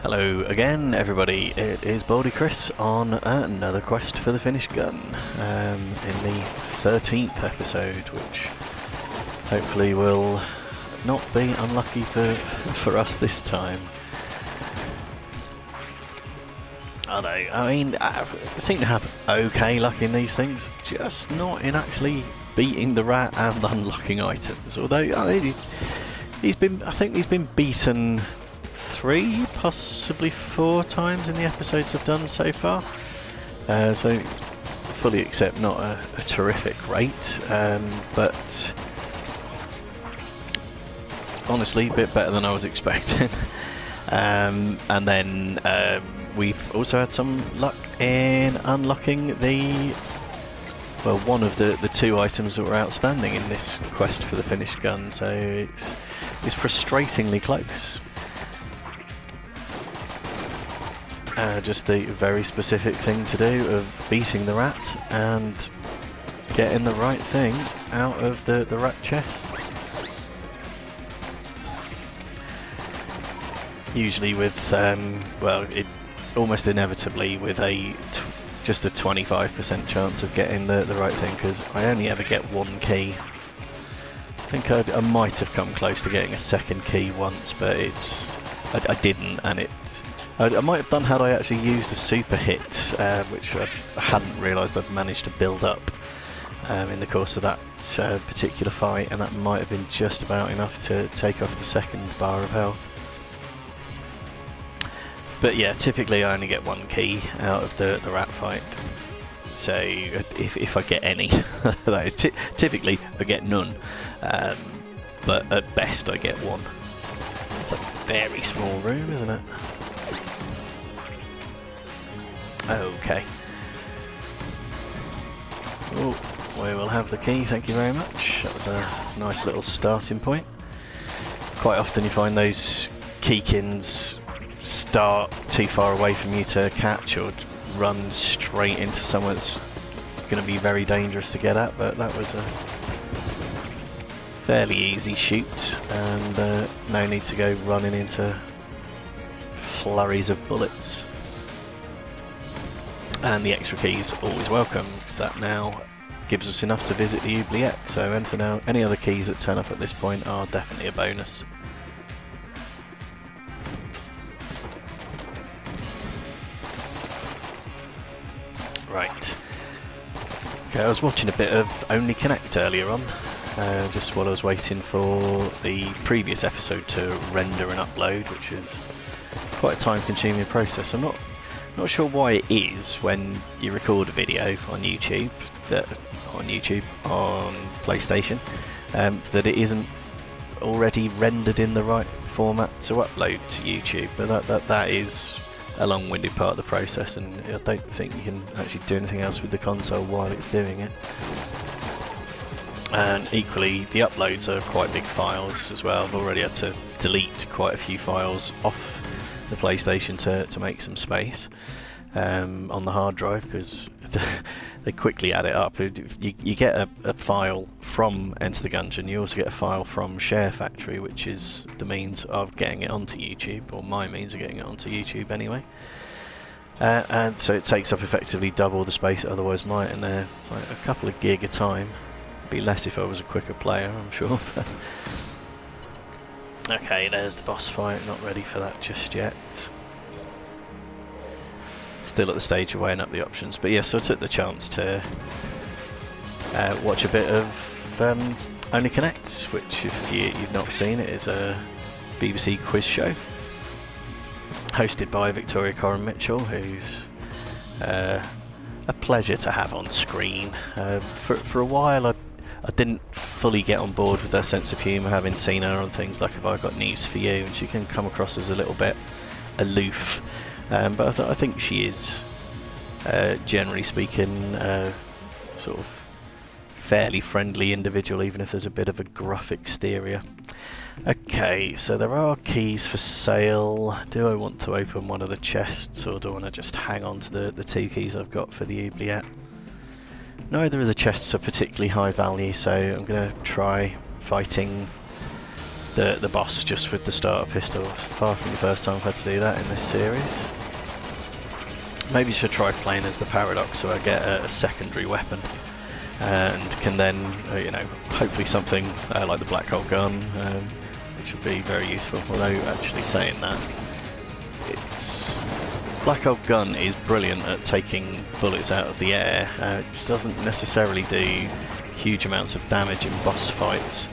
Hello again, everybody. It is Baldy Chris on another quest for the finished gun in the 13th episode, which hopefully will not be unlucky for us this time. Although, I mean, I seem to have okay luck in these things, just not in actually beating the rat and unlocking items. Although, I mean, I think he's been beaten 3, possibly 4 times in the episodes I've done so far. So fully accept not a terrific rate, but honestly a bit better than I was expecting. And then we've also had some luck in unlocking one of the 2 items that were outstanding in this quest for the finished gun, so it's frustratingly close. Just the very specific thing to do of beating the rat and getting the right thing out of the rat chests. Usually with, almost inevitably with just a 25% chance of getting the right thing, because I only ever get 1 key. I think I might have come close to getting a 2nd key once, but I didn't, and I might have done had I actually used a super hit, which I hadn't realised I'd managed to build up in the course of that particular fight, and that might have been just about enough to take off the 2nd bar of health. But yeah, typically I only get 1 key out of the rat fight, so if I get any, that is typically I get none, but at best I get 1. It's a very small room, isn't it? Okay. Oh, we will have the key, thank you very much. That was a nice little starting point. Quite often you find those keykins start too far away from you to catch, or run straight into somewhere that's going to be very dangerous to get at, but that was a fairly easy shoot, and no need to go running into flurries of bullets. And the extra keys always welcome, because that now gives us enough to visit the oubliette, so any other keys that turn up at this point are definitely a bonus. Right. Okay, I was watching a bit of Only Connect earlier on, just while I was waiting for the previous episode to render and upload, which is quite a time-consuming process. I'm not sure why it is when you record a video on YouTube, on PlayStation, that it isn't already rendered in the right format to upload to YouTube. But that is a long-winded part of the process, and I don't think you can actually do anything else with the console while it's doing it. And equally, the uploads are quite big files as well. I've already had to delete quite a few files off the PlayStation to make some space on the hard drive, because they quickly add it up. You get a file from Enter the Gungeon, you also get a file from Share Factory, which is the means of getting it onto YouTube, or my means of getting it onto YouTube anyway. And so it takes up effectively double the space it otherwise might, and they're like a couple of gig a time. It'd be less if I was a quicker player, I'm sure. Okay, there's the boss fight, not ready for that just yet. Still at the stage of weighing up the options, but yes, so I took the chance to watch a bit of Only Connect, which if you've not seen, it is a BBC quiz show hosted by Victoria Coren Mitchell, who's a pleasure to have on screen. For a while I didn't fully get on board with her sense of humour, having seen her on things like Have I Got News For You, and she can come across as a little bit aloof, but I think she is, generally speaking, sort of fairly friendly individual, even if there's a bit of a gruff exterior. Okay, so there are keys for sale. Do I want to open one of the chests, or do I want to just hang on to the 2 keys I've got for the oubliette? Neither of the chests are particularly high value, so I'm going to try fighting the boss just with the starter pistol. Far from the first time I've had to do that in this series. Maybe should try playing as the Paradox so I get a secondary weapon and can then, you know, hopefully something like the black hole gun, which would be very useful. Although actually saying that, it's black hole gun is brilliant at taking bullets out of the air. It doesn't necessarily do huge amounts of damage in boss fights,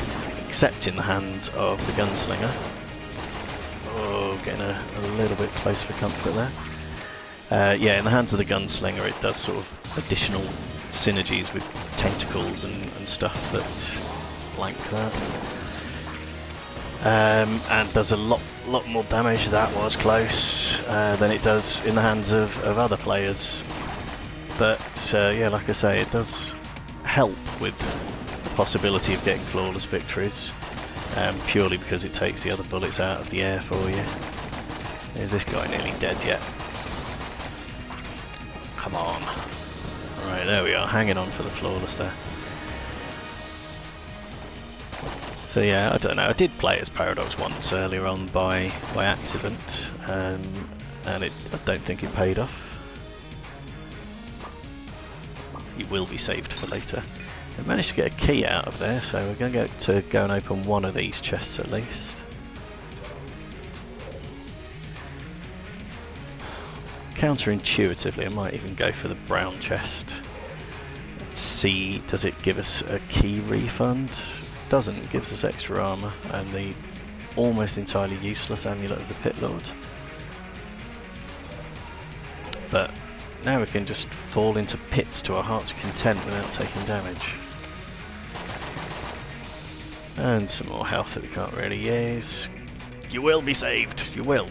except in the hands of the gunslinger. Oh, getting a little bit close for comfort there. Yeah, in the hands of the gunslinger it does sort of additional synergies with tentacles and stuff that blank that. And does a lot more damage, that was close, than it does in the hands of other players. But yeah, like I say, it does help with the possibility of getting flawless victories, purely because it takes the other bullets out of the air for you. Is this guy nearly dead yet? Come on. Right, there we are, hanging on for the flawless there. So yeah, I don't know, I did play as Paradox once earlier on by accident, and I don't think it paid off. It will be saved for later. I managed to get a key out of there, so we're going to go and open one of these chests at least. Counterintuitively, I might even go for the brown chest. Let's see, does it give us a key refund? Doesn't. It gives us extra armour and the almost entirely useless amulet of the Pit Lord. But now we can just fall into pits to our heart's content without taking damage. And some more health that we can't really use. You will be saved, you will.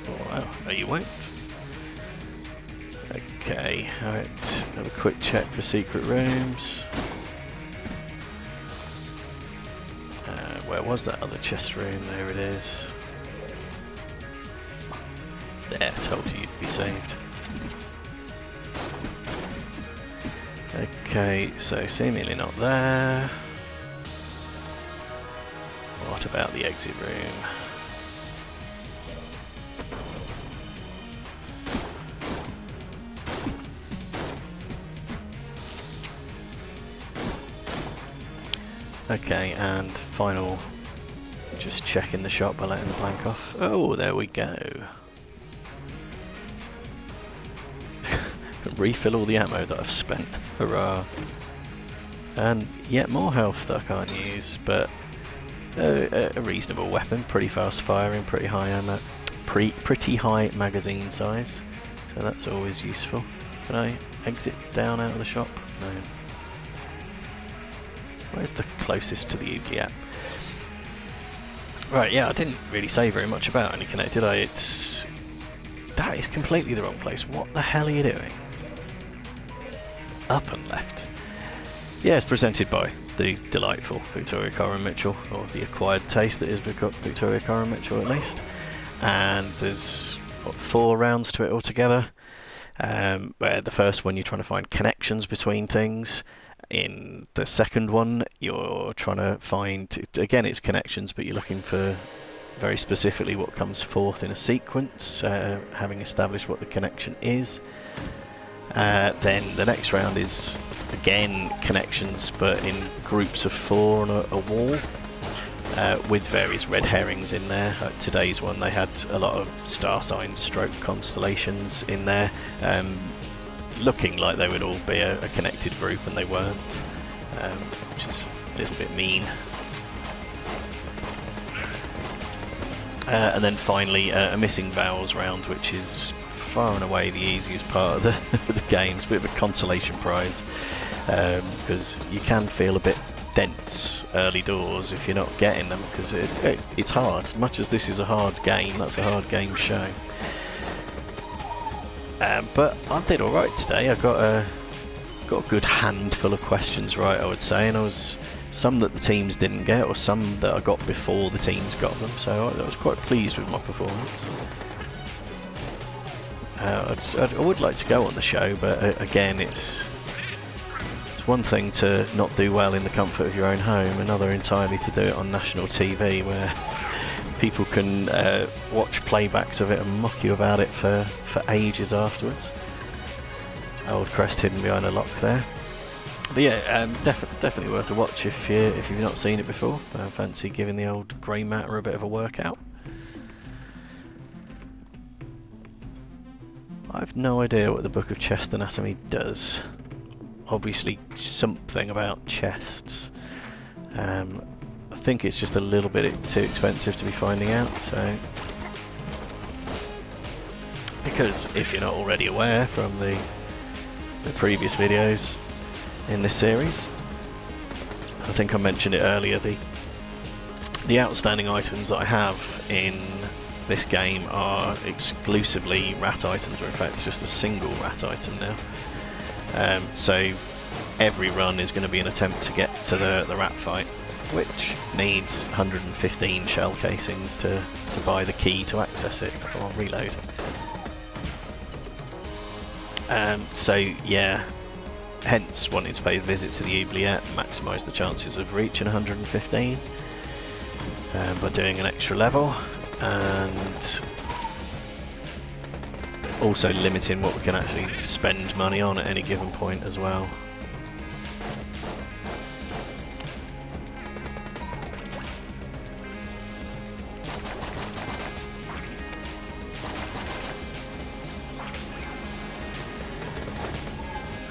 Oh, wow. No, you won't. Okay, alright, have a quick check for secret rooms. Where was that other chest room? There it is. There, told you you'd be saved. Okay, so seemingly not there. What about the exit room? Okay, and final, just checking the shop by letting the blank off. Oh, there we go. Can refill all the ammo that I've spent. Hurrah. And yet more health that I can't use, but a reasonable weapon, pretty fast firing, pretty high ammo, pretty high magazine size, so that's always useful. Can I exit down out of the shop? No. Where's the closest to the Oogly app? Right, yeah, I didn't really say very much about AnyConnect, did I? That is completely the wrong place. What the hell are you doing? Up and left. Yeah, it's presented by the delightful Victoria Coren Mitchell, or the acquired taste that is Victoria Coren Mitchell at least. And there's, what, 4 rounds to it altogether. Where the first one you're trying to find connections between things. In the second one, you're trying to find, again it's connections, but you're looking for very specifically what comes forth in a sequence, having established what the connection is. Then the next round is, again, connections, but in groups of 4 on a wall, with various red herrings in there. Today's one, they had a lot of star signs stroke constellations in there. Looking like they would all be a connected group, and they weren't, which is a little bit mean. And then finally a missing vowels round, which is far and away the easiest part of the game. It's a bit of a consolation prize, because you can feel a bit dense early doors if you're not getting them, because it's hard. As much as this is a hard game, that's a hard game show. But I did alright today. I got a good handful of questions right, I would say, and I was some that the teams didn't get, or some that I got before the teams got them, so I was quite pleased with my performance. I would like to go on the show, but again, it's It's one thing to not do well in the comfort of your own home, another entirely to do it on national TV where people can watch playbacks of it and mock you about it for ages afterwards. Old crest hidden behind a lock there. But yeah, definitely worth a watch if you've not seen it before. I fancy giving the old grey matter a bit of a workout. I've no idea what the Book of Chest Anatomy does. Obviously something about chests. I think it's just a little bit too expensive to be finding out, so... Because if you're not already aware from the previous videos in this series, I think I mentioned it earlier, the outstanding items that I have in this game are exclusively rat items, or in fact it's just a single rat item now. So every run is going to be an attempt to get to the rat fight, which needs 115 shell casings to buy the key to access it or reload. So yeah, hence wanting to pay the visit to the oubliette, maximise the chances of reaching 115 by doing an extra level, and also limiting what we can actually spend money on at any given point as well.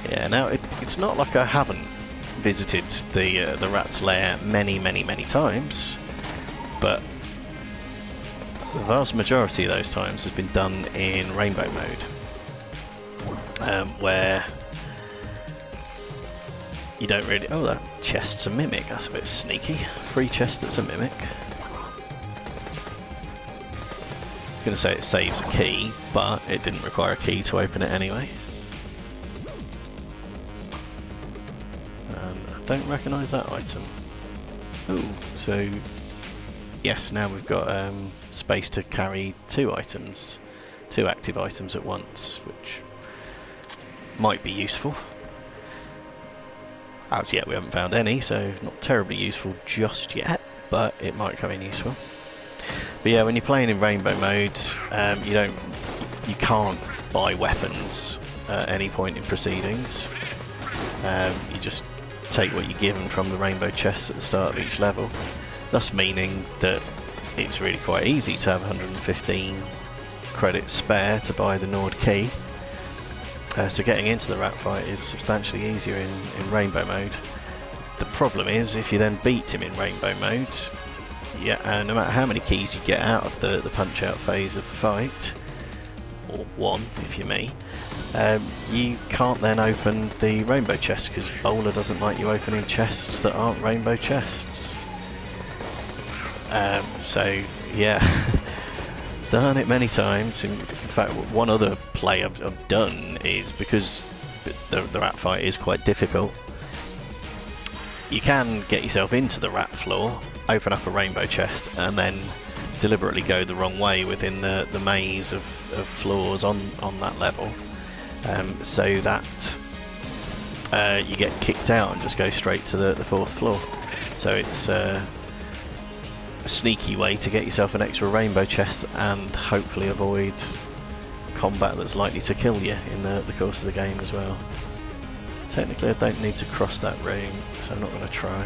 Yeah, now it's not like I haven't visited the rat's lair many times, but the vast majority of those times has been done in rainbow mode, where you don't really... Oh, that chest's a mimic, that's a bit sneaky. Free chest that's a mimic. I was going to say it saves a key, but it didn't require a key to open it anyway. I don't recognise that item. Ooh, so yes, now we've got space to carry two active items at once, which might be useful. As yet we haven't found any, so not terribly useful just yet, but it might come in useful. But yeah, when you're playing in rainbow mode, you can't buy weapons at any point in proceedings. You just take what you're given from the rainbow chests at the start of each level, thus meaning that it's really quite easy to have 115 credits spare to buy the Nord key. So getting into the rat fight is substantially easier in rainbow mode. The problem is, if you then beat him in rainbow mode, yeah, no matter how many keys you get out of the punch out phase of the fight, or one if you're me, you can't then open the rainbow chest because Bowler doesn't like you opening chests that aren't rainbow chests. So yeah, done it many times. In fact, one other play I've done is, because the rat fight is quite difficult, you can get yourself into the rat floor, open up a rainbow chest, and then deliberately go the wrong way within the maze of floors on that level, so that you get kicked out and just go straight to the fourth floor. So it's a sneaky way to get yourself an extra rainbow chest and hopefully avoid combat that's likely to kill you in the course of the game as well. Technically I don't need to cross that room, so I'm not going to try.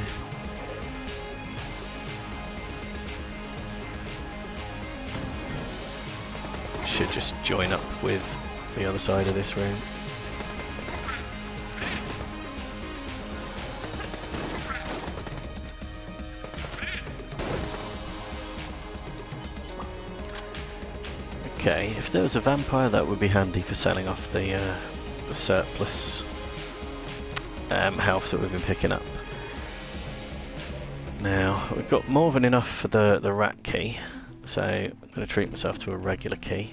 Should just join up with the other side of this room. Okay, if there was a vampire, that would be handy for selling off the surplus health that we've been picking up. Now, we've got more than enough for the rat key, so I'm going to treat myself to a regular key.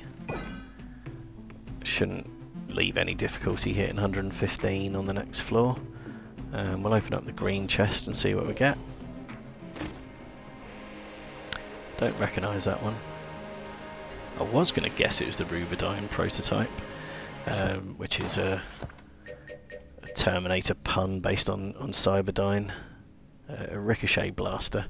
Shouldn't leave any difficulty hitting 115 on the next floor. We'll open up the green chest and see what we get. Don't recognise that one. I was going to guess it was the Rubidyne prototype, which is a a Terminator pun based on Cyberdyne. A ricochet blaster.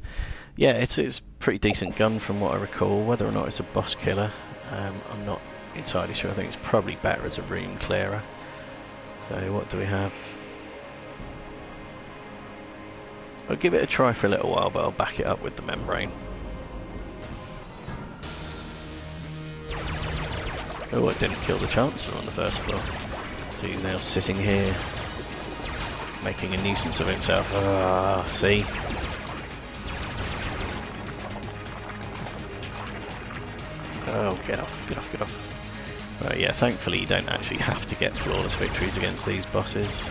Yeah, it's a pretty decent gun from what I recall. Whether or not it's a boss killer, I'm not entirely sure. I think it's probably better as a room clearer. So what do we have? I'll give it a try for a little while, but I'll back it up with the membrane. Oh, it didn't kill the Chancellor on the first floor. So he's now sitting here, making a nuisance of himself. Ah, see? Oh, get off, get off, get off. Right, yeah, thankfully you don't actually have to get flawless victories against these bosses.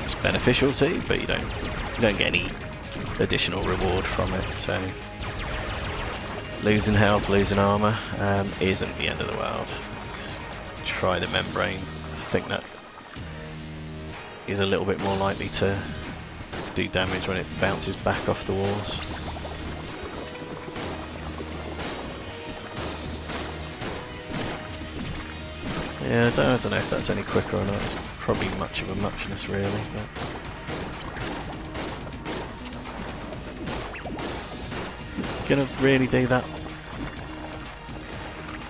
It's beneficial too, but you don't get any additional reward from it, so losing health, losing armour isn't the end of the world. Just try the membrane. I think that is a little bit more likely to do damage when it bounces back off the walls. Yeah, I don't know if that's any quicker or not. It's probably much of a muchness, really. But gonna really do that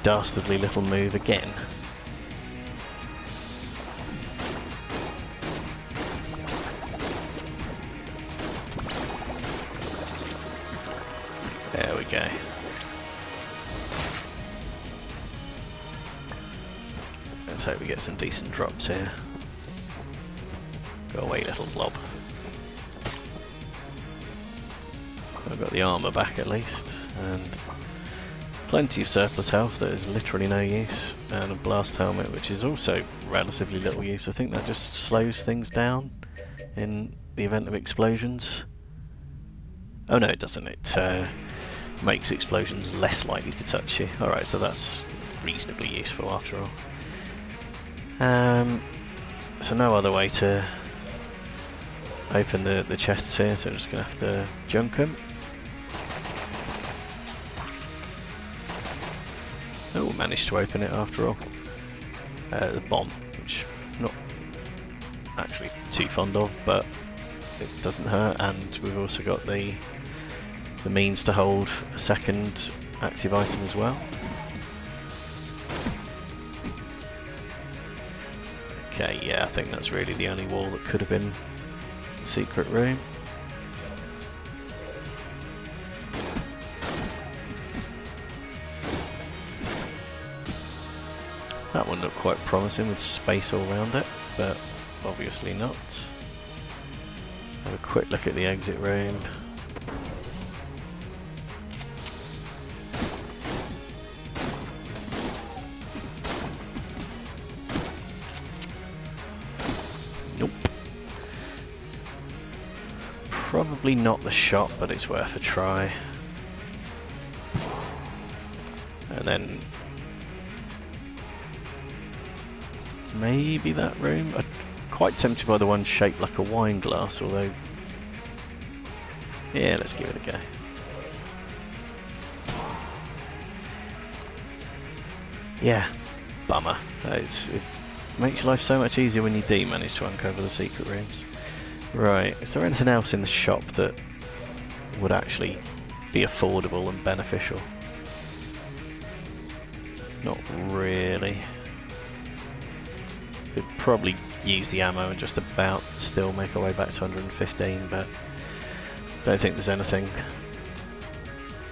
dastardly little move again? There we go. Let's hope we get some decent drops here. Go away, little blob. I've got the armour back at least, and plenty of surplus health that is literally no use, and a blast helmet which is also relatively little use. I think that just slows things down in the event of explosions. Oh no, it doesn't. It makes explosions less likely to touch you. Alright, so that's reasonably useful after all. So no other way to open the chests here, so I'm just going to have to junk them. Oh, managed to open it after all. The bomb, which I'm not actually too fond of, but it doesn't hurt, and we've also got the means to hold a second active item as well. Okay, yeah, I think that's really the only wall that could have been a secret room. That one looked quite promising with space all around it, but obviously not. Have a quick look at the exit room. Nope. Probably not the shop, but it's worth a try. And then maybe that room. I'm quite tempted by the one shaped like a wine glass, although yeah, let's give it a go. Yeah, bummer. It makes life so much easier when you do manage to uncover the secret rooms. Right, is there anything else in the shop that would actually be affordable and beneficial? Not really. Could probably use the ammo and just about still make our way back to 115, but don't think there's anything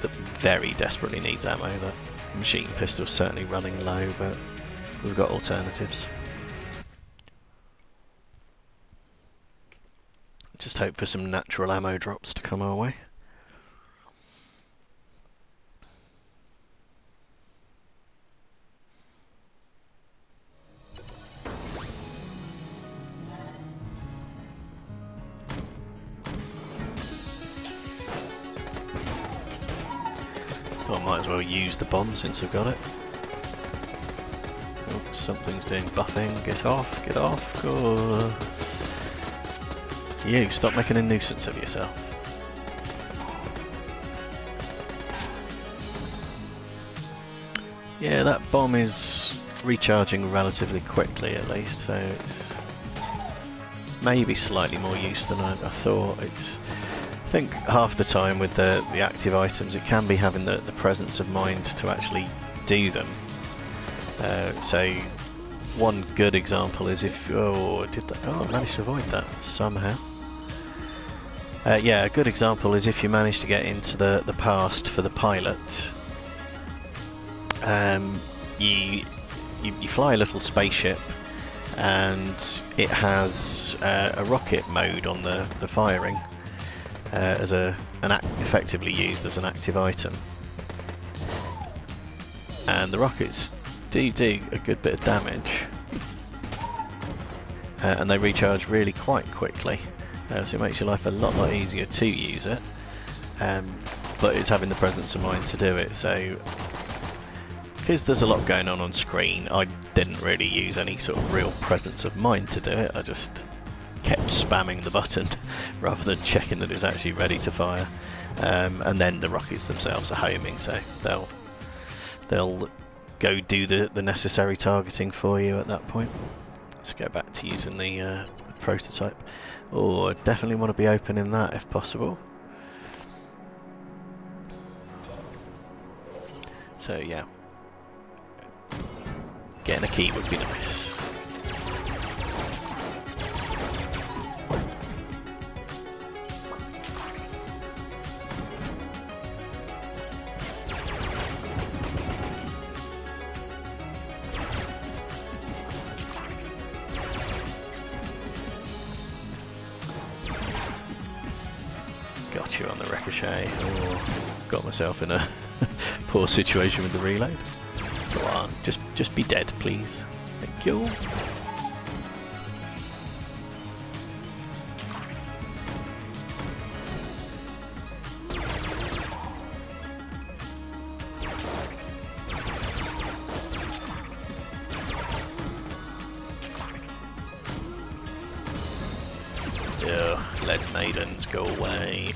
that very desperately needs ammo. That machine pistol's certainly running low, but we've got alternatives. Just hope for some natural ammo drops to come our way. Well, I might as well use the bomb since I've got it. Oh, something's doing buffing. Get off, get off. Go. You, stop making a nuisance of yourself. Yeah, that bomb is recharging relatively quickly at least, so it's maybe slightly more use than I thought. I think half the time with the active items it can be having the presence of mind to actually do them. So one good example is if I managed to avoid that somehow. Yeah, a good example is if you manage to get into the past for the pilot. You fly a little spaceship, and it has a rocket mode on the firing as effectively used as an active item. And the rockets do a good bit of damage, and they recharge really quite quickly, so it makes your life a lot easier to use it, but it's having the presence of mind to do it. So because there's a lot going on screen, I didn't really use any sort of real presence of mind to do it. I just kept spamming the button rather than checking that it was actually ready to fire, and then the rockets themselves are homing, so they'll go do the necessary targeting for you at that point. Let's go back to using the prototype. Oh, I definitely want to be opening that if possible. So yeah, getting a key would be nice. Got you on the ricochet. Oh, got myself in a poor situation with the reload. Go on, just be dead, please. Thank you. Ugh, lead maidens, go away.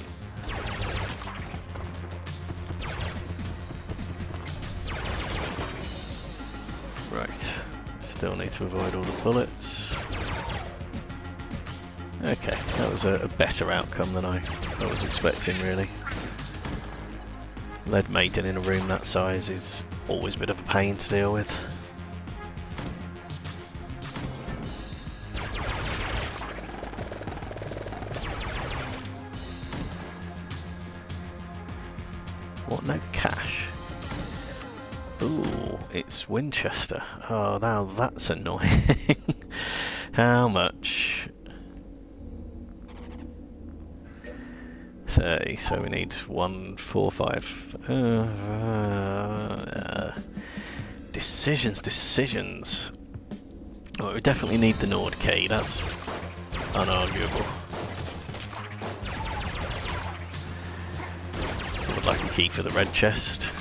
Right, still need to avoid all the bullets. Okay, that was a better outcome than I was expecting, really. Lead maiden in a room that size is always a bit of a pain to deal with. What, no cash? Ooh, it's Winchester. Oh, now that's annoying. How much? 30, so we need 145. Decisions. Oh, we definitely need the Nord key, that's unarguable. I would like a key for the red chest.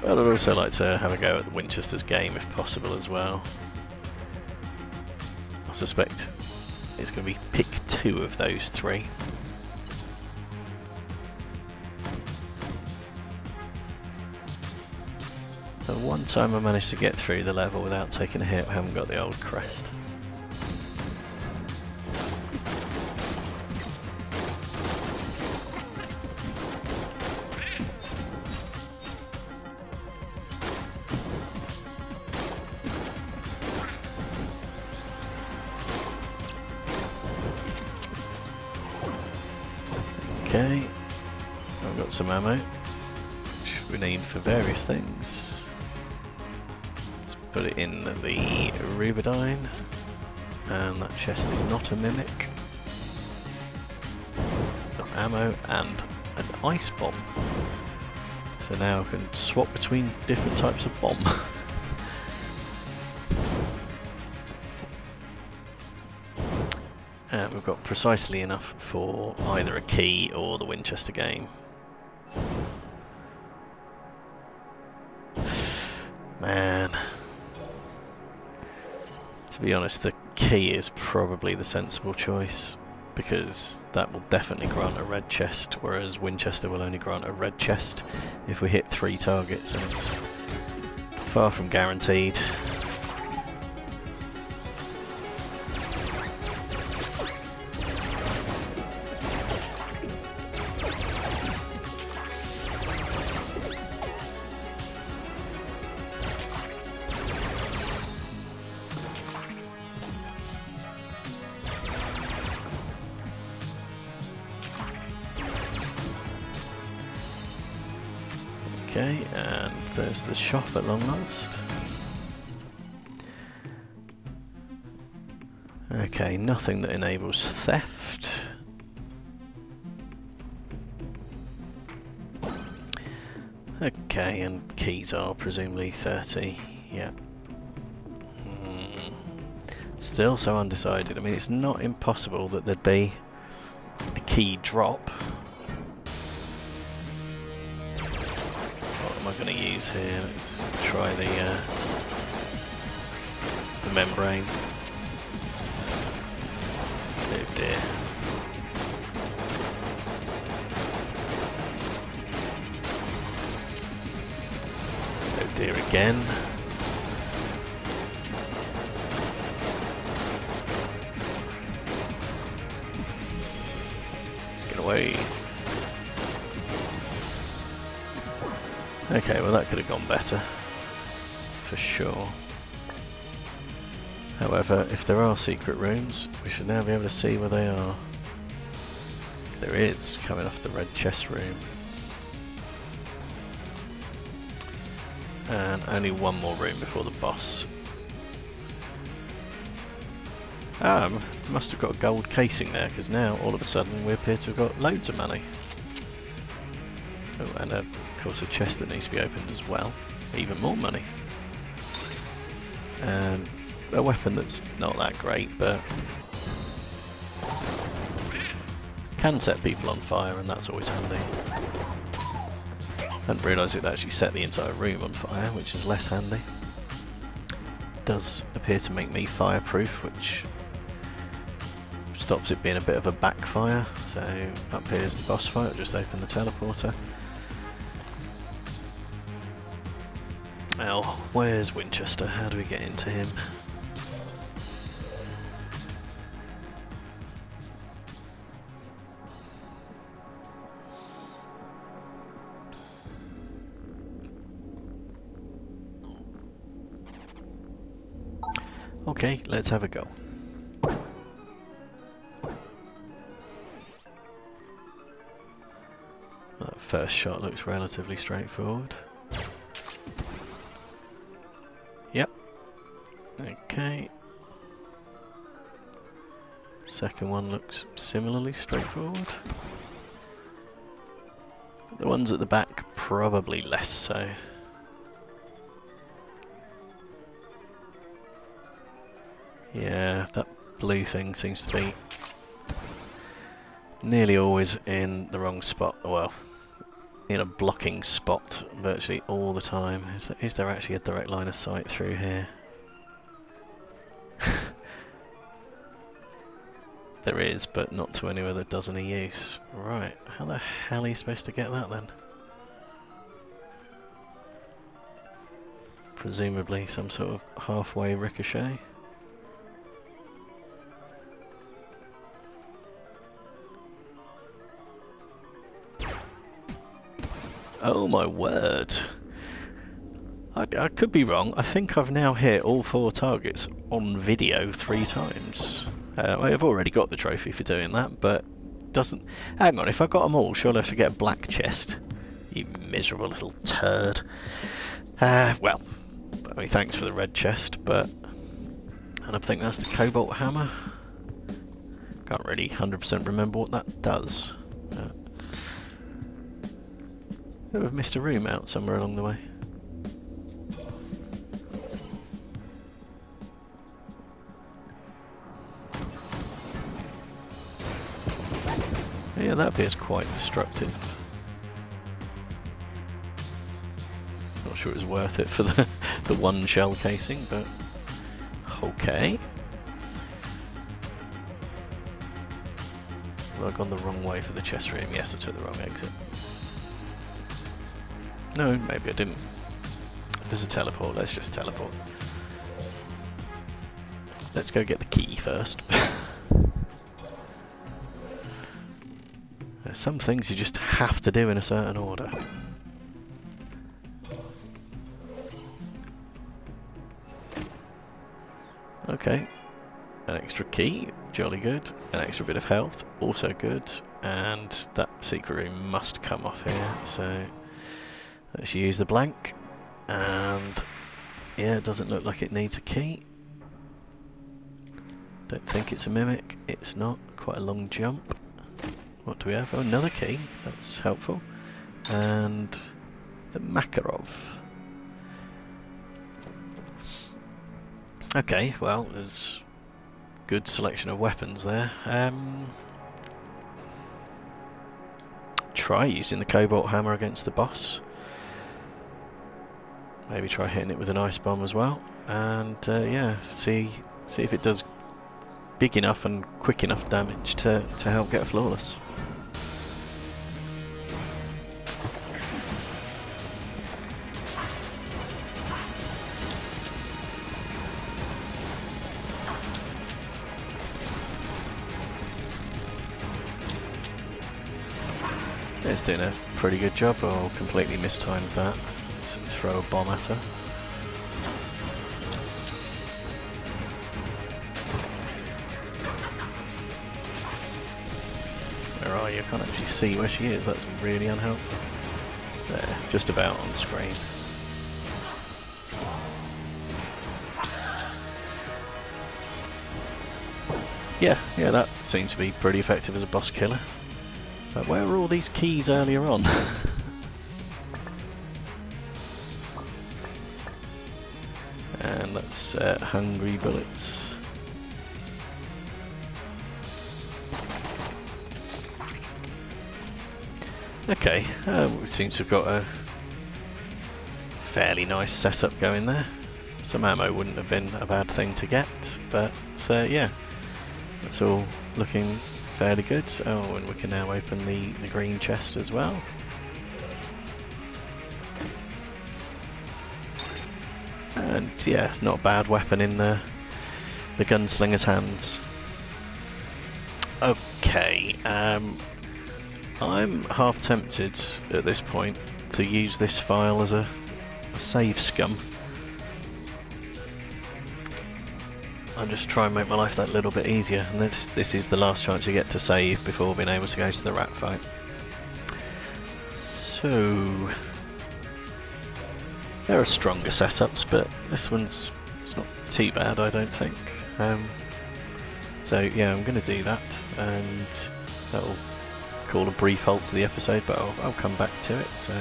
But I'd also like to have a go at the Winchester's game if possible as well. I suspect it's going to be pick 2 of those 3. The one time I managed to get through the level without taking a hit, I haven't got the old crest. Okay, I've got some ammo, which we need for various things. Let's put it in the Rubidyne, and that chest is not a mimic. Got ammo and an ice bomb, so now I can swap between different types of bomb. And we've got precisely enough for either a key or the Winchester game. Man. To be honest, the key is probably the sensible choice, because that will definitely grant a red chest, whereas Winchester will only grant a red chest if we hit 3 targets, and it's far from guaranteed. Okay, and there's the shop at long last. Okay, nothing that enables theft. Okay, and keys are presumably 30, yeah. Still so undecided. I mean, it's not impossible that there'd be a key drop. What am I going to use here? Let's try the membrane. Oh dear. Oh dear again. Get away. Okay, well that could have gone better. For sure. However, if there are secret rooms, we should now be able to see where they are. There is, coming off the red chest room. And only one more room before the boss. Must have got a gold casing there, because now all of a sudden we appear to have got loads of money. Oh, and of course a chest that needs to be opened as well. Even more money. And a weapon that's not that great, but can set people on fire, and that's always handy. I hadn't realised it actually set the entire room on fire, which is less handy. Does appear to make me fireproof, which stops it being a bit of a backfire. So up here is the boss fight. I'll just open the teleporter. Well, where's Winchester? How do we get into him? Okay, let's have a go. That first shot looks relatively straightforward. Yep. Okay. Second one looks similarly straightforward. The ones at the back probably less so. Yeah, that blue thing seems to be nearly always in the wrong spot. Well, in a blocking spot virtually all the time. Is there actually a direct line of sight through here? There is, but not to anywhere that does any use. Right, how the hell are you supposed to get that then? Presumably some sort of halfway ricochet. Oh my word! I could be wrong. I think I've now hit all 4 targets on video 3 times. I have already got the trophy for doing that, but doesn't... Hang on, if I got them all, surely I should get a black chest. You miserable little turd. Well, I mean, thanks for the red chest, but... And I think that's the Cobalt Hammer. Can't really 100% remember what that does. I've missed a room out somewhere along the way. Yeah, that appears quite destructive. Not sure it was worth it for the one shell casing, but okay. Have I gone the wrong way for the chest room? Yes, I took the wrong exit. No, maybe I didn't. There's a teleport, let's just teleport. Let's go get the key first. There's some things you just have to do in a certain order. Okay, an extra key, jolly good. An extra bit of health, also good. And that secret room must come off here, so... Let's use the blank, and yeah, it doesn't look like it needs a key. Don't think it's a mimic. It's not. Quite a long jump. What do we have? Oh, another key. That's helpful. And the Makarov. Okay, well, there's good selection of weapons there. Try using the Cobalt Hammer against the boss. Maybe try hitting it with an ice bomb as well. And yeah, see if it does big enough and quick enough damage to help get a flawless. It's doing a pretty good job. Oh, completely mistimed that. Let's throw a bomb at her. Where are you? I can't actually see where she is. That's really unhelpful. There, just about on screen. Yeah, that seems to be pretty effective as a boss killer. But where were all these keys earlier on? And that's hungry bullets. Okay, we seem to have got a fairly nice setup going there. Some ammo wouldn't have been a bad thing to get, but yeah, that's all looking fairly good. Oh, and we can now open the green chest as well. And yeah, it's not a bad weapon in the gunslinger's hands. Okay, I'm half tempted at this point to use this file as a save scum. I'll just try and make my life that little bit easier, and this is the last chance you get to save before being able to go to the rat fight. So there are stronger setups, but this one's it's not too bad, I don't think. So yeah, I'm going to do that, and that'll call a brief halt to the episode, but I'll come back to it. So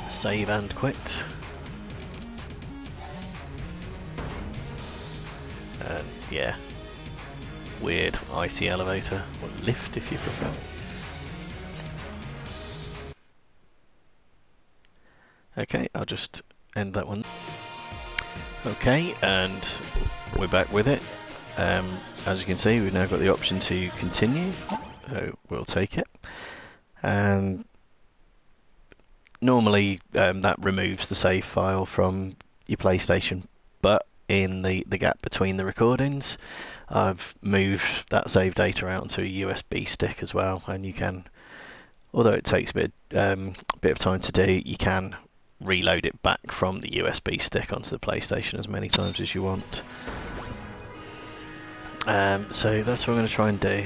save and quit. And yeah, weird icy elevator, or lift if you prefer. Okay, I'll just end that one. Okay, and we're back with it. As you can see, we've now got the option to continue, so we'll take it. And normally that removes the save file from your PlayStation, but in the gap between the recordings, I've moved that save data out onto a USB stick as well, and you can, although it takes a bit of time to do, you can reload it back from the USB stick onto the PlayStation as many times as you want. So that's what I'm going to try and do.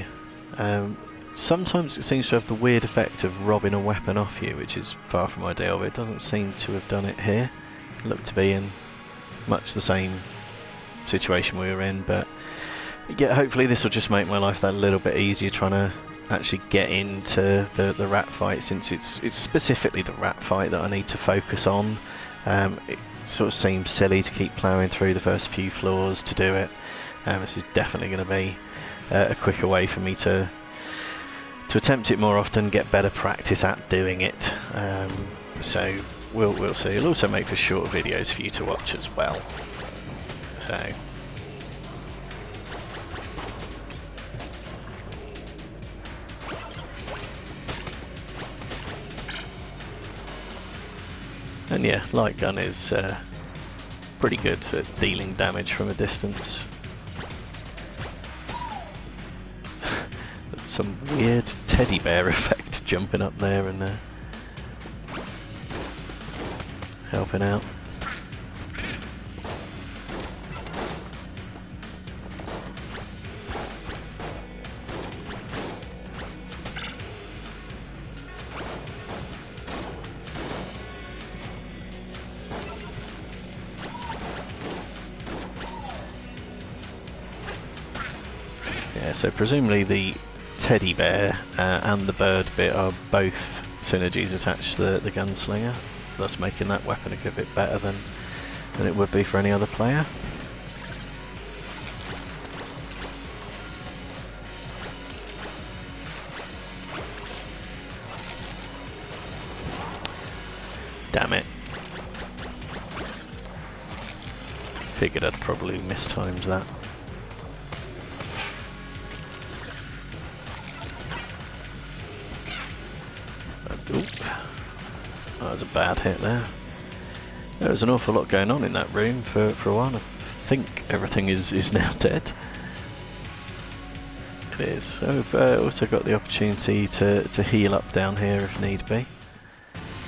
Sometimes it seems to have the weird effect of robbing a weapon off you, which is far from ideal, but it doesn't seem to have done it here. It looked to be in much the same situation we were in, but yeah, hopefully this will just make my life that little bit easier trying to actually get into the rat fight, since it's specifically the rat fight that I need to focus on. It sort of seems silly to keep ploughing through the first few floors to do it. This is definitely going to be a quicker way for me to attempt it more often, get better practice at doing it. So we'll see. It'll also make for short videos for you to watch as well. So and yeah, light gun is pretty good at dealing damage from a distance. Some weird teddy bear effect jumping up there and helping out. so presumably the teddy bear and the bird bit are both synergies attached to the gunslinger, thus making that weapon a good bit better than it would be for any other player. Damn it. Figured I'd probably mistimed that. Oop. That was a bad hit there. There was an awful lot going on in that room for a while. I think everything is now dead. It is. So we've also got the opportunity to heal up down here if need be.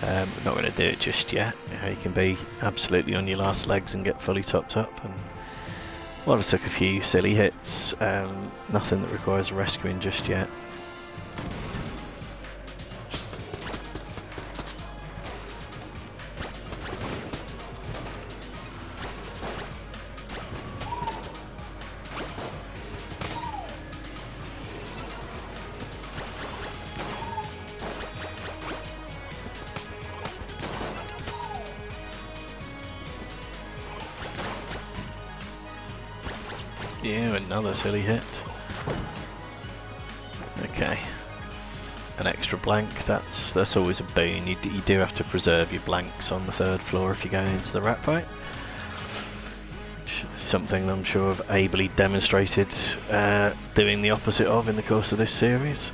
Not going to do it just yet. You can be absolutely on your last legs and get fully topped up. And well, I took a few silly hits. Nothing that requires rescuing just yet. Yeah, another silly hit. Okay, an extra blank. That's always a boon. You do have to preserve your blanks on the 3rd floor if you're going into the rat fight. Something I'm sure I've ably demonstrated doing the opposite of in the course of this series.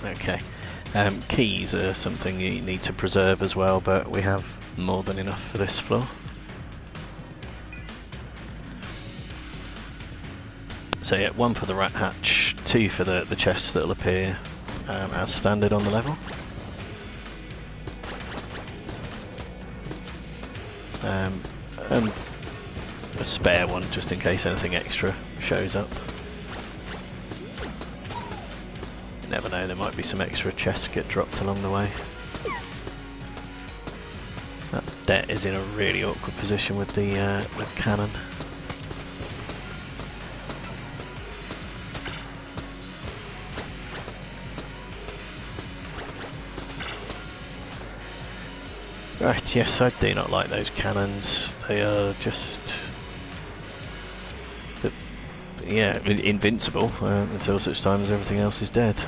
Okay, keys are something you need to preserve as well, but we have more than enough for this floor. So yeah, 1 for the rat hatch, 2 for the chests that will appear as standard on the level. And a spare one just in case anything extra shows up. Never know, there might be some extra chests get dropped along the way. That Det is in a really awkward position with the cannon. Right, yes, I do not like those cannons. They are just... yeah, invincible until such time as everything else is dead.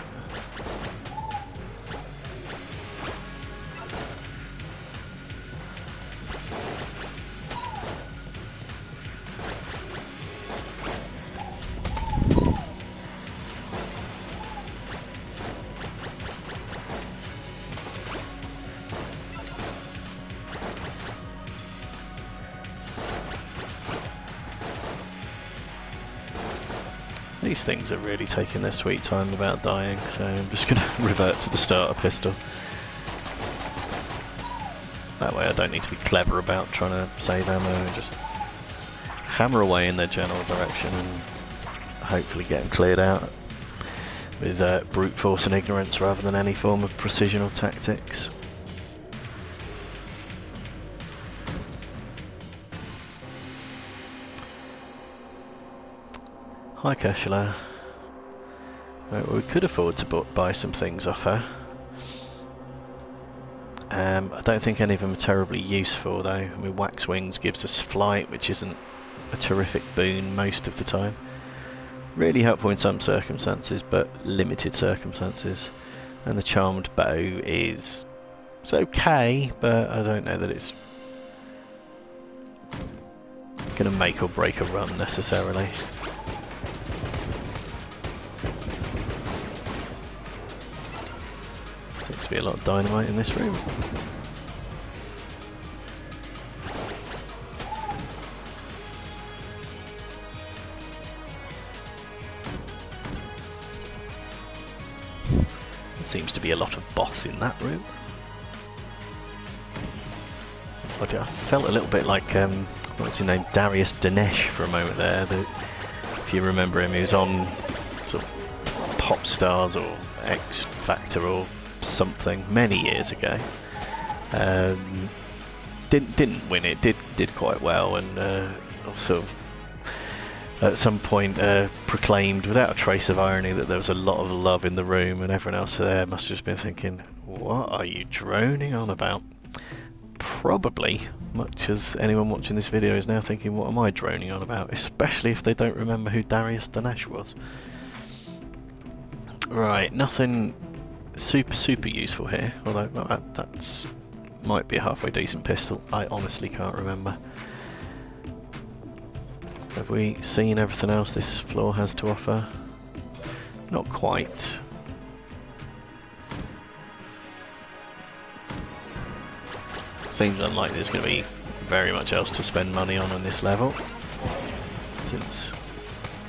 These things are really taking their sweet time about dying, so I'm just going to revert to the starter pistol. That way I don't need to be clever about trying to save ammo, and just hammer away in their general direction and hopefully get them cleared out with brute force and ignorance rather than any form of precision or tactics. Hi Keshla. We could afford to buy some things off her. I don't think any of them are terribly useful though. I mean, Wax Wings gives us flight, which isn't a terrific boon most of the time. Really helpful in some circumstances, but limited circumstances. And the Charmed Bow it's okay, but I don't know that it's going to make or break a run necessarily. Seems to be a lot of dynamite in this room. There seems to be a lot of boss in that room. I felt a little bit like, what's his name, Darius Dinesh for a moment there. If you remember him, he was on sort of Pop Stars or X Factor or something many years ago. Didn't win it, did quite well, and sort of at some point proclaimed without a trace of irony that there was a lot of love in the room, and everyone else there must have just been thinking, what are you droning on about? Probably, much as anyone watching this video is now thinking, what am I droning on about? Especially if they don't remember who Darius Dinesh was. Right, nothing super useful here, although that's might be a halfway decent pistol. I honestly can't remember. Have we seen everything else this floor has to offer? Not quite. Seems unlikely there's going to be very much else to spend money on this level, since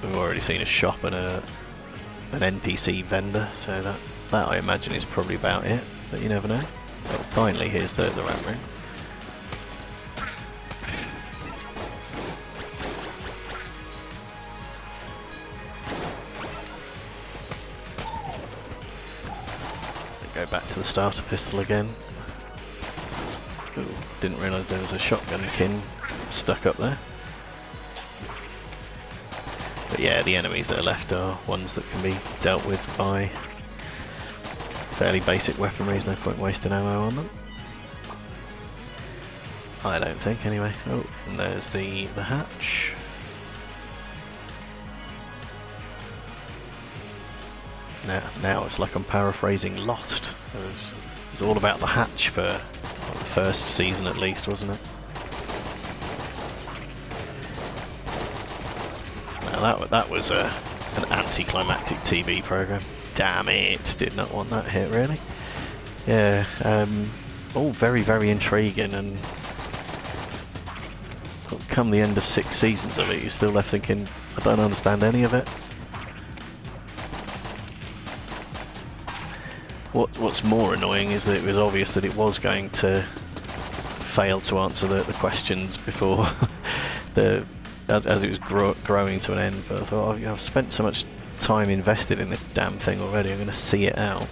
we've already seen a shop and an NPC vendor, so that I imagine is probably about it, but you never know. Oh, finally, here's the ramp room. Go back to the starter pistol again. Ooh, didn't realise there was a shotgun kin stuck up there. But yeah, the enemies that are left are ones that can be dealt with by fairly basic weaponry. There's no point wasting ammo on them. I don't think, anyway. Oh, and there's the hatch. Now it's like I'm paraphrasing Lost. It was all about the hatch for the first season at least, wasn't it? Now that was an anticlimactic TV programme. Damn it! Did not want that hit, really. Yeah, all very intriguing, and come the end of 6 seasons of it, you're still left thinking, I don't understand any of it. What's more annoying is that it was obvious that it was going to fail to answer the questions before as it was growing to an end. But I thought, I've spent so much time invested in this damn thing already, I'm going to see it out.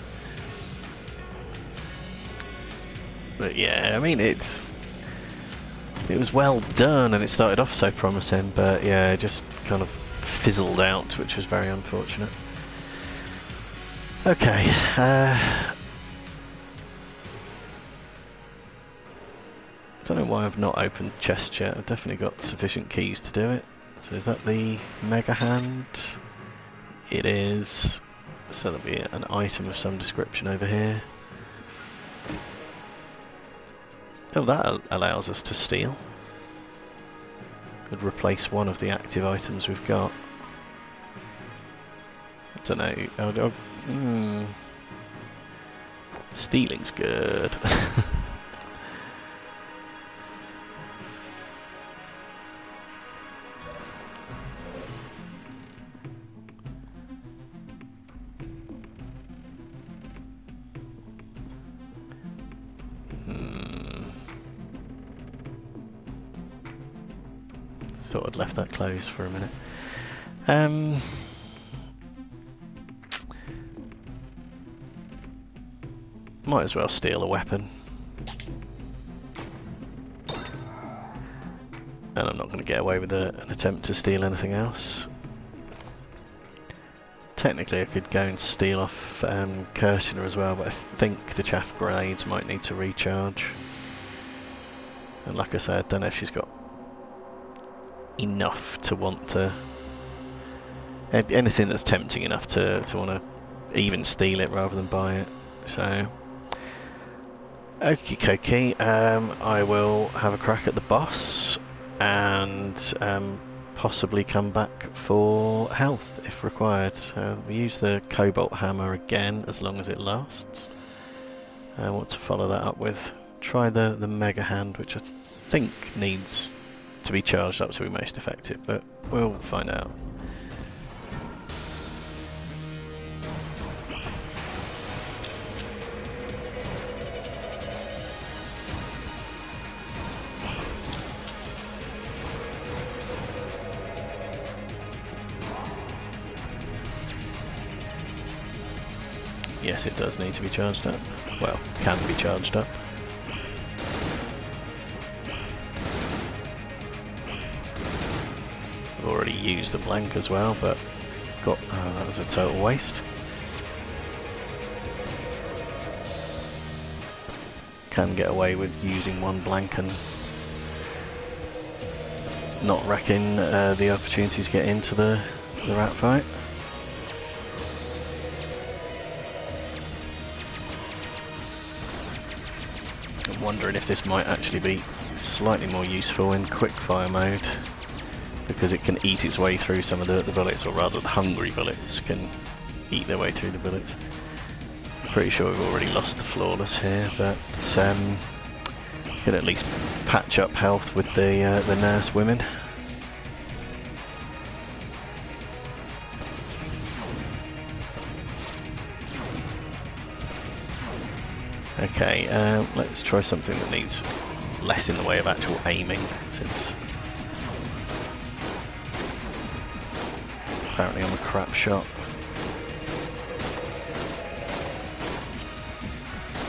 But yeah, I mean, it was well done and it started off so promising, but yeah, it just kind of fizzled out, which was very unfortunate. Okay, I don't know why I've not opened chest yet. I've definitely got sufficient keys to do it. So is that the Mega Hand? It is. So there'll be an item of some description over here. Oh, that allows us to steal. Could replace one of the active items we've got. I don't know. Stealing's good. Thought I'd left that closed for a minute. Might as well steal a weapon. And I'm not going to get away with an attempt to steal anything else. Technically I could go and steal off Kirshner as well, but I think the chaff grenades might need to recharge. And like I said, I don't know if she's got enough to want to... anything that's tempting enough to want to even steal it rather than buy it. So... okie dokie, I will have a crack at the boss and possibly come back for health if required. We use the Cobalt Hammer again as long as it lasts. I want to follow that up with try the Mega Hand, which I think needs to be charged up to be most effective, but we'll find out. Yes, it does need to be charged up. Well, can be charged up. I've already used a blank as well, but that was a total waste. Can get away with using one blank and not wrecking the opportunity to get into the rat fight. I'm wondering if this might actually be slightly more useful in quickfire mode, because it can eat its way through some of the bullets, or rather the hungry bullets can eat their way through the bullets. I'm pretty sure we've already lost the flawless here, but can at least patch up health with the nurse women. Okay, let's try something that needs less in the way of actual aiming, since apparently I'm a crap shot.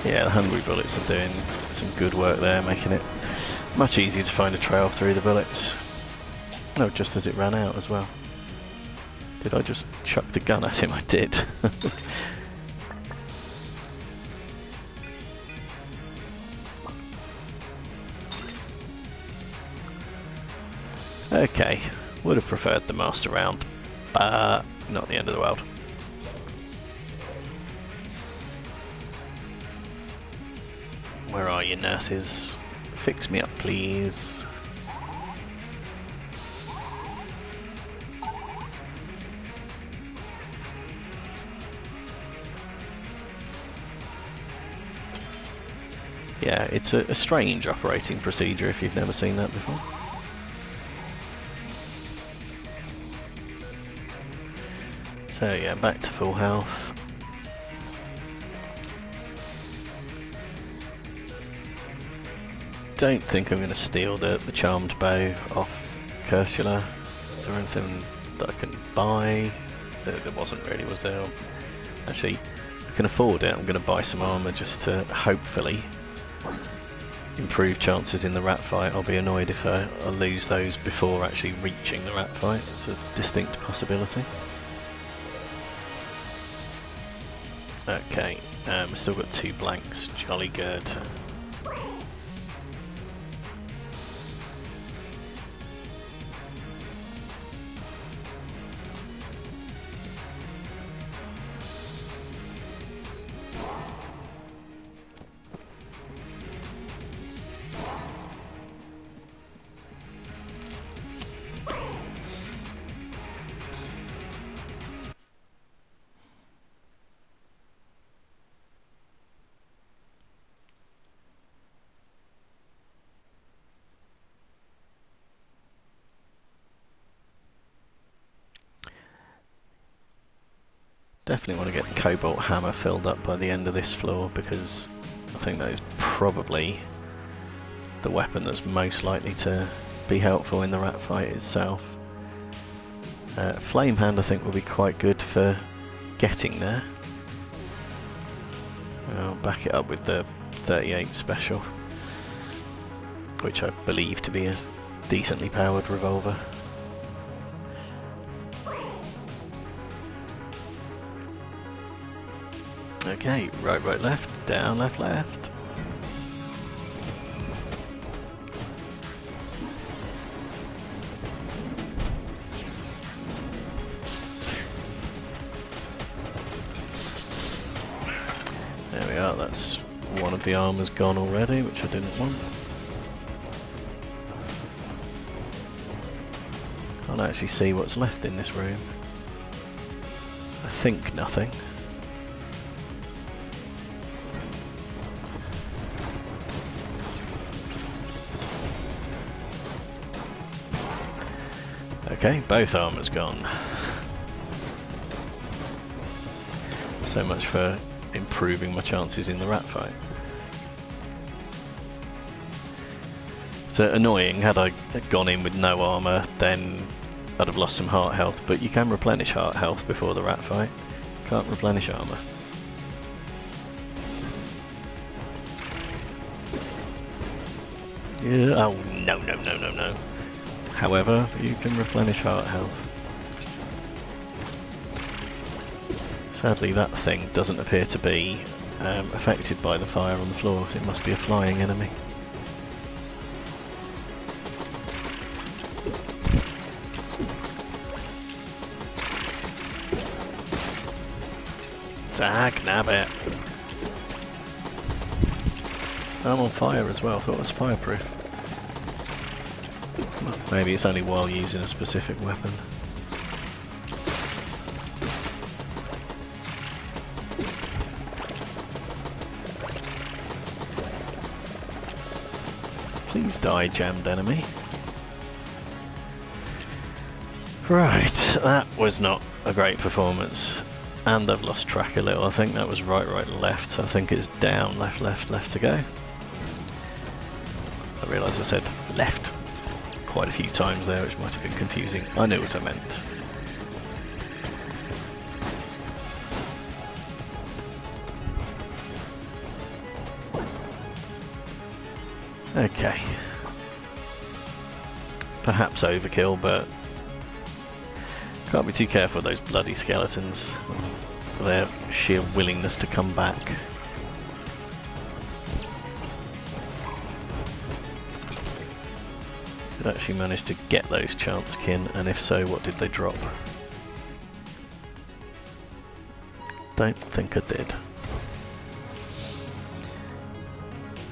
Yeah, the hungry bullets are doing some good work there, making it much easier to find a trail through the bullets. Oh, just as it ran out as well. Did I just chuck the gun at him? I did. Okay, would have preferred the master round, but not the end of the world. Where are you, nurses? Fix me up, please. Yeah, it's a strange operating procedure if you've never seen that before. So yeah, back to full health. Don't think I'm going to steal the charmed bow off Cursula. Is there anything that I can buy? There wasn't really, was there? Actually, I can afford it. I'm going to buy some armour just to hopefully improve chances in the rat fight. I'll be annoyed if I lose those before actually reaching the rat fight. It's a distinct possibility. Okay, we've still got 2 blanks, jolly good. Definitely want to get the Cobalt Hammer filled up by the end of this floor, because I think that is probably the weapon that's most likely to be helpful in the rat fight itself. Flame Hand I think will be quite good for getting there. I'll back it up with the 38 special, which I believe to be a decently powered revolver. Okay, right, right, left, down, left, left. There we are, that's one of the armours gone already, which I didn't want. Can't actually see what's left in this room. I think nothing. Okay, both armours gone. So much for improving my chances in the rat fight. So annoying, had I gone in with no armour, then I'd have lost some heart health, but you can replenish heart health before the rat fight. Can't replenish armour. Yeah. Oh, no, no, no, no, no. However, you can replenish heart health. Sadly, that thing doesn't appear to be affected by the fire on the floor, so it must be a flying enemy. Dagnabbit. I'm on fire as well, I thought it was fireproof. Well, maybe it's only while using a specific weapon. Please die, jammed enemy. Right, that was not a great performance. And I've lost track a little. I think that was right, right, left. I think it's down, left, left, left to go. I realise I said left quite a few times there, which might have been confusing. I knew what I meant. Okay. Perhaps overkill, but can't be too careful with those bloody skeletons. Their sheer willingness to come back. Did actually manage to get those chance kin, and if so, what did they drop? Don't think I did.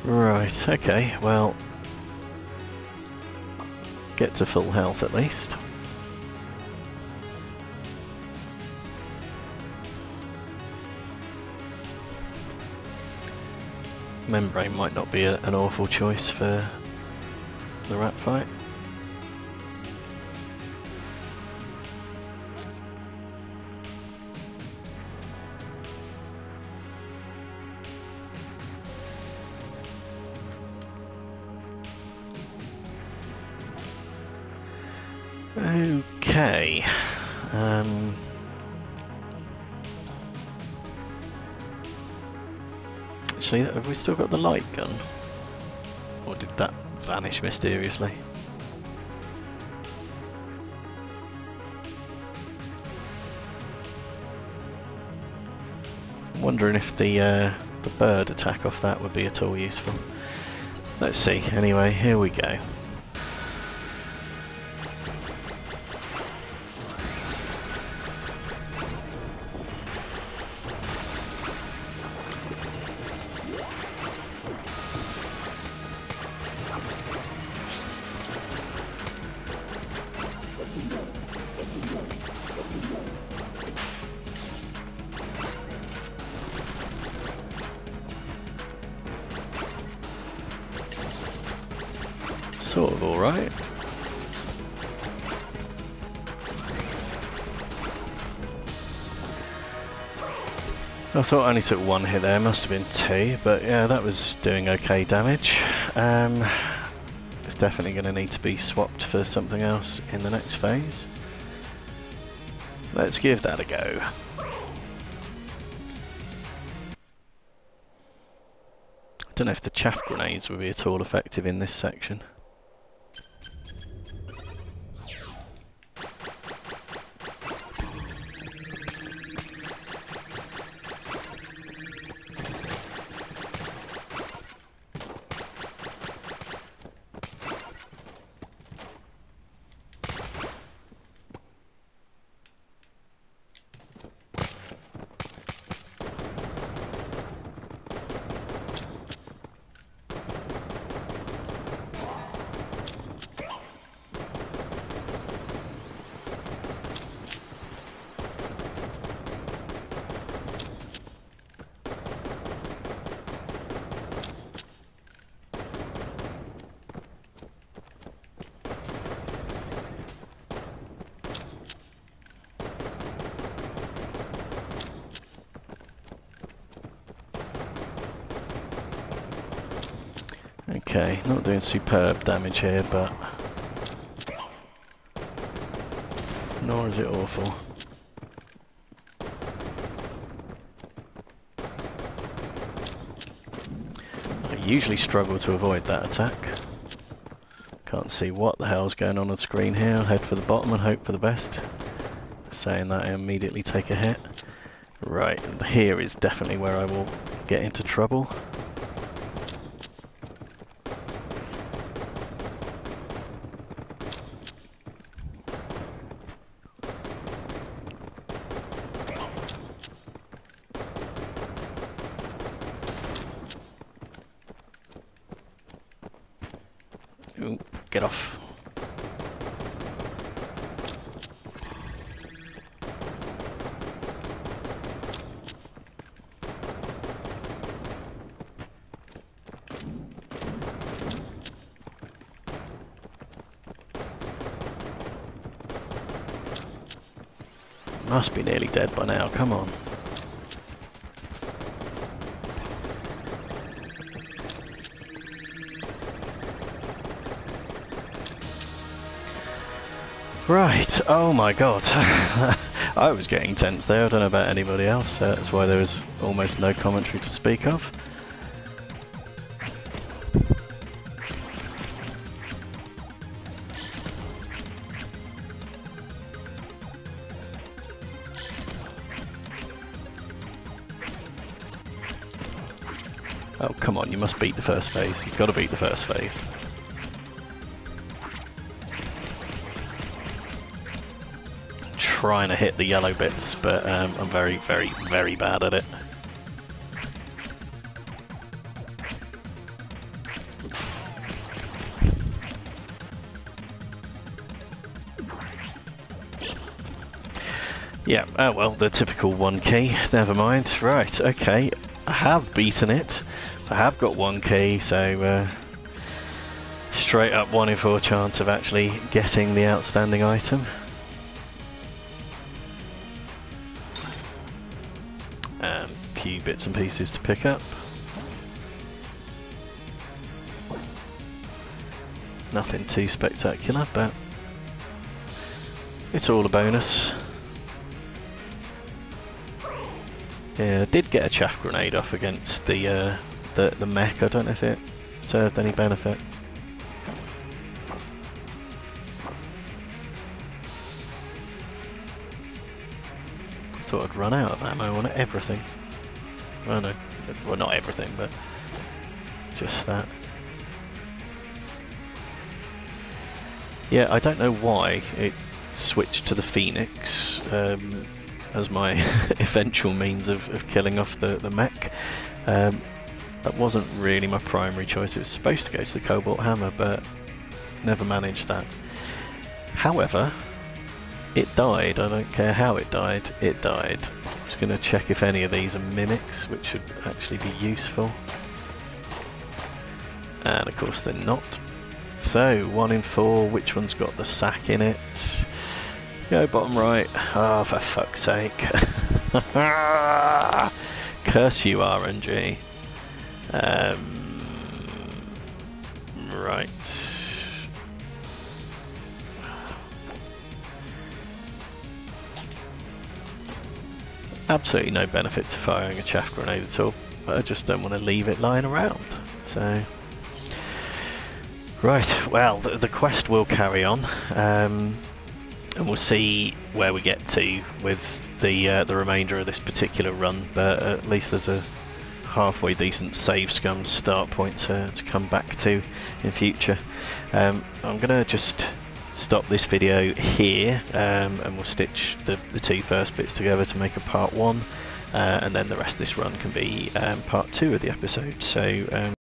Right, okay, well, get to full health at least. Membrane might not be an awful choice for the rat fight. Okay. Actually, have we still got the light gun? Or did that vanish mysteriously? I'm wondering if the bird attack off that would be at all useful. Let's see. Anyway, here we go. Sort of alright. I thought I only took one hit there, must have been two, but yeah, that was doing okay damage. It's definitely going to need to be swapped for something else in the next phase. Let's give that a go. I don't know if the chaff grenades would be at all effective in this section. Okay, not doing superb damage here, but nor is it awful. I usually struggle to avoid that attack. Can't see what the hell's going on the screen here. I'll head for the bottom and hope for the best. Saying that, I immediately take a hit. Right, and here is definitely where I will get into trouble. Ooh, get off. Must be nearly dead by now, come on. Right, oh my god. I was getting tense there, I don't know about anybody else, that's why there was almost no commentary to speak of. Oh, come on, you must beat the first phase. You've got to beat the first phase. I'm trying to hit the yellow bits, but I'm very, very, very bad at it. Yeah, oh well, the typical one key. Never mind. Right, okay. I have beaten it. I have got one key, so straight up 1 in 4 chance of actually getting the outstanding item. And a few bits and pieces to pick up. Nothing too spectacular, but it's all a bonus. Yeah, I did get a chaff grenade off against the mech. I don't know if it served any benefit. I thought I'd run out of ammo on everything. Well, no, well, not everything, but just that. Yeah, I don't know why it switched to the Phoenix as my eventual means of killing off the mech. That wasn't really my primary choice. It was supposed to go to the Cobalt Hammer, but never managed that. However, it died. I don't care how it died. It died. I'm just going to check if any of these are mimics, which should actually be useful. And of course they're not. So, 1 in 4. Which one's got the sack in it? Go bottom right. Oh, for fuck's sake. Curse you, RNG. Right. Absolutely no benefit to firing a chaff grenade at all, but I just don't want to leave it lying around. So, right, well, the quest will carry on, and we'll see where we get to with the remainder of this particular run, but at least there's a halfway decent save scum start point to come back to in future. I'm gonna just stop this video here, and we'll stitch the 2 first bits together to make a part 1, and then the rest of this run can be part 2 of the episode. So